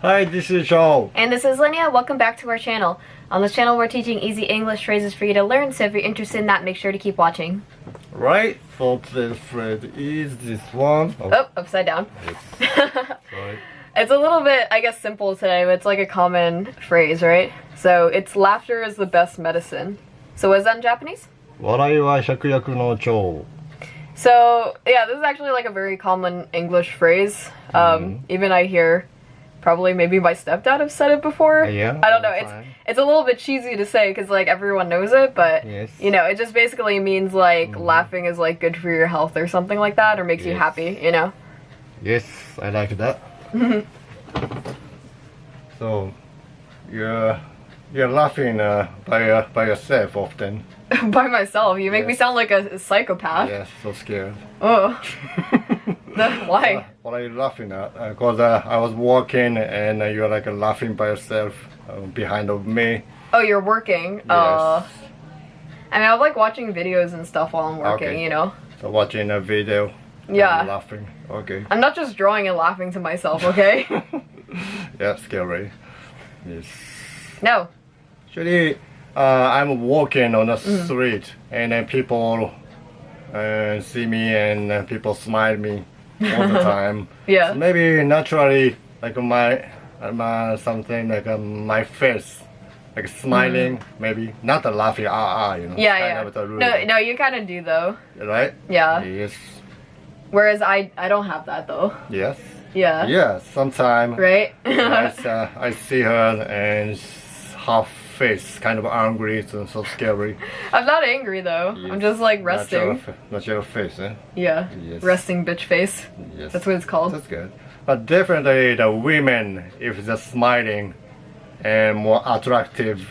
Hi, this is Sho. And this is Linnea. Welcome back to our channel. On this channel, we're teaching easy English phrases for you to learn, so if you're interested in that, make sure to keep watching. Right, so today's phrase is this one. Oh, upside down. Yes. Right. It's a little bit, I guess, simple today, but it's like a common phrase, right? So it's laughter is the best medicine. So what is that in Japanese? 笑いは百薬の長. So yeah, this is actually like a very common English phrase. Even I hear probably maybe my stepdad have said it before. Yeah, I don't know. It's a little bit cheesy to say because like everyone knows it, but yes. you know, it just basically means like laughing is like good for your health or something like that, or makes you happy. You know. Yes, I like that. So, you're laughing by yourself often. By myself, you make me sound like a psychopath. Yes, so scared. Oh. Why? What are you laughing at? Because I was walking and you're like laughing by yourself behind of me. Oh, you're working. Yes. I mean, I like watching videos and stuff while I'm working. Okay. You know. So watching a video. Yeah. And laughing. Okay. I'm not just drawing and laughing to myself. Okay. Yeah, scary. Yes. No. Actually, I'm walking on the street and then people see me and people smile me all the time. Yeah. So maybe naturally, like my something like my face, like smiling, maybe not a laughing, you know. Yeah, kind of No, you kind of do though. Right? Yeah. Yes. Whereas I don't have that though. Yes. Yeah. Yes. Sometimes. Right. I see her and her face kind of angry, so scary. I'm not angry though. Yes. I'm just like resting. Natural face, eh? Yeah. Yes. Resting bitch face. Yes. That's what it's called. That's good. But definitely the women, if they're smiling and more attractive.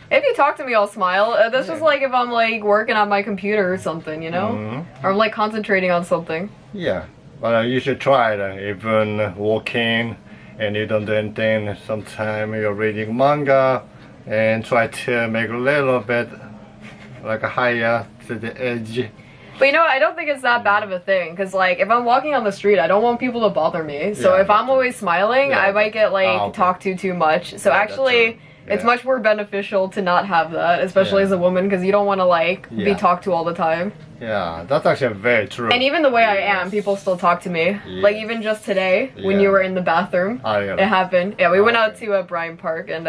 If you talk to me, I'll smile. That's just like if I'm like working on my computer or something, you know? Or I'm like concentrating on something. Yeah. But you should try it. Even walking and you don't do anything. Sometimes you're reading manga and try to make a little bit like higher to the edge. But you know what? I don't think it's that bad of a thing, because like if I'm walking on the street, I don't want people to bother me. So Yeah, if I'm always smiling, I might get like okay. talked to too much. So actually, it's Yeah. much more beneficial to not have that, especially as a woman, because you don't want to like be talked to all the time. Yeah, that's actually very true. And even the way I am, people still talk to me. Like even just today, when you were in the bathroom, it happened. Yeah, we went out to Bryant Park, and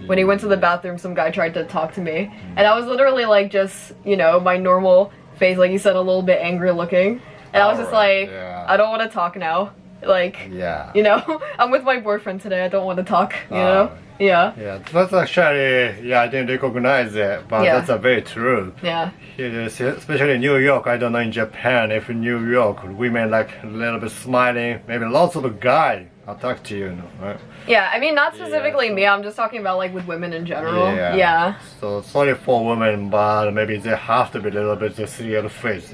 when he went to the bathroom, some guy tried to talk to me, and I was literally like just, you know, my normal face, like you said, a little bit angry looking, and I was just like, I don't want to talk now. Like, you know, I'm with my boyfriend today. I don't want to talk. You know. Yeah. Yeah, that's actually, I didn't recognize it, but that's very true. Yeah. Especially in New York, I don't know in Japan, if in New York, women like a little bit smiling, maybe lots of guys attract to you, right? Yeah, I mean, not specifically me, I'm just talking about like with women in general. Yeah. So sorry for women, but maybe they have to be a little bit serious face,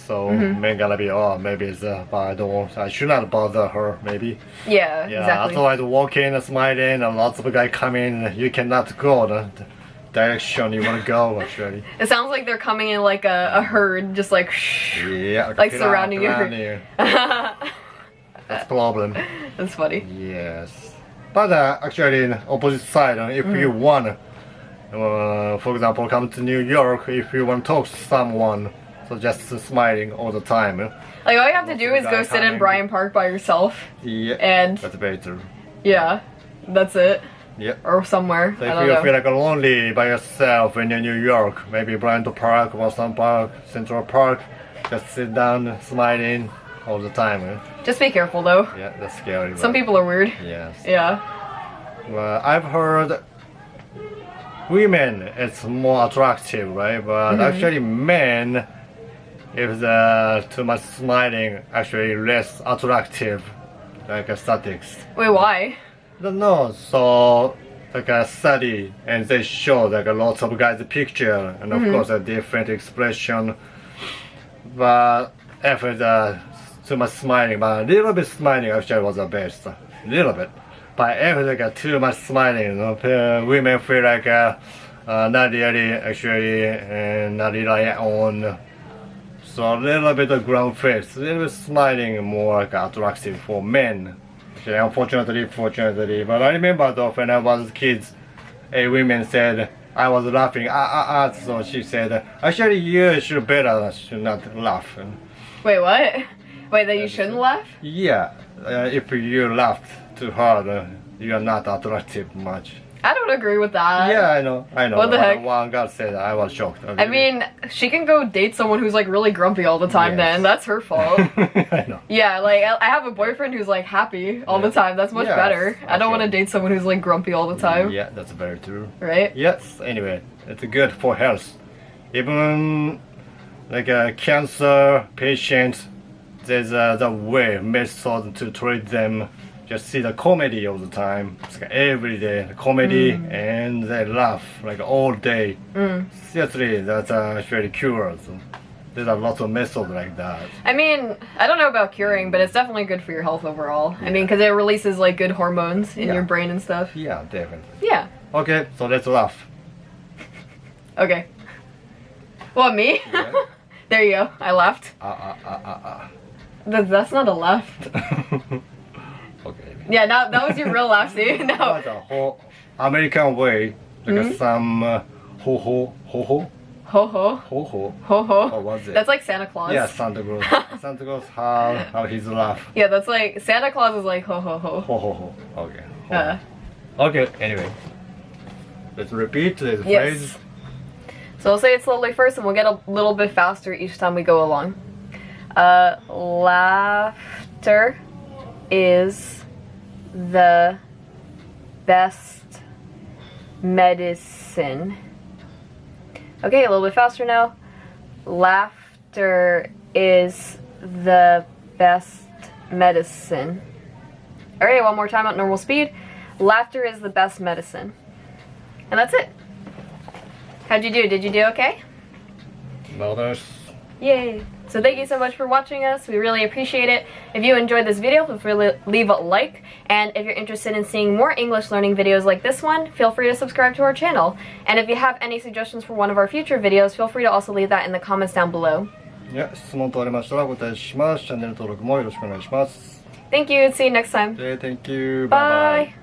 so men gonna be, maybe it's, but I should not bother her, maybe. Yeah, exactly. Otherwise walking, smiling, and lots of guys coming, you cannot go the direction you want to go, actually. It sounds like they're coming in like a herd, just like like surrounding you. That's the problem. That's funny. Yes. But actually, in opposite side, if you want, for example, come to New York, if you want to talk to someone, so just smiling all the time. Like all you have to do is go sit in Bryant Park by yourself. Yeah. And that's better. Yeah, that's it. Yeah. Or somewhere. So if you feel like lonely by yourself in New York, maybe Bryant Park, Boston Park, Central Park, just sit down, smiling all the time. Just be careful though. Yeah, that's scary. Some people are weird. Yes. Yeah. Well, I've heard women it's more attractive, right? But actually men, if they're too much smiling, actually less attractive, like statistics. Wait, why? I don't know. So like a study, and they show like lots of guys' picture, and of course a different expression. But if it's too much smiling, but a little bit smiling actually was the best. A little bit. But if they got too much smiling, women feel like not really actually not rely on. So a little bit of ground face, a little bit smiling more like attractive for men. Okay, unfortunately, fortunately. But I remember though when I was kids, a woman said I was laughing. So she said, actually, you should not laugh. Wait, what? Wait, that you shouldn't laugh? Yeah, if you laughed too hard, you are not attractive much. I don't agree with that. Yeah, I know. What the heck? One girl said I was shocked. I mean, she can go date someone who's like really grumpy all the time then. That's her fault. I know. Yeah, like I have a boyfriend who's like happy all the time. That's much better. I don't want to date someone who's like grumpy all the time. Yeah, that's very true. Right? Yes, anyway, it's good for health. Even like a cancer patient, there's the way, method to treat them. Just see the comedy all the time. It's like every day comedy, and they laugh like all day. Seriously, that's actually cures. There's a lot of methods like that. I mean, I don't know about curing, but it's definitely good for your health overall. Yeah. I mean, because it releases like good hormones in your brain and stuff. Yeah, definitely. Yeah. Okay, so let's laugh. Okay. What, me? Yeah. There you go. I laughed. That's not a laugh. Okay. Yeah, now that was your real laugh, see? No. That's a whole American way, like some ho ho. Ho ho. Ho ho. Ho ho. What was it? That's like Santa Claus. Yeah, Santa Claus. Santa Claus, how his laugh. Yeah, that's like Santa Claus is like ho ho ho. Ho ho ho. Okay. Okay. Anyway, let's repeat this phrase. So we'll say it slowly first, and we'll get a little bit faster each time we go along. Laughter is the best medicine. Okay, a little bit faster now. Laughter is the best medicine. Alright, one more time at normal speed. Laughter is the best medicine. And that's it. How'd you do? Did you do okay? Notice. Yay! So thank you so much for watching us. We really appreciate it. If you enjoyed this video, feel free to leave a like. And if you're interested in seeing more English learning videos like this one, feel free to subscribe to our channel. And if you have any suggestions for one of our future videos, feel free to also leave that in the comments down below. Yeah, 質問等ありましたらお答えします。チャンネル登録もよろしくお願いします。Thank you. See you next time. Thank you. Bye.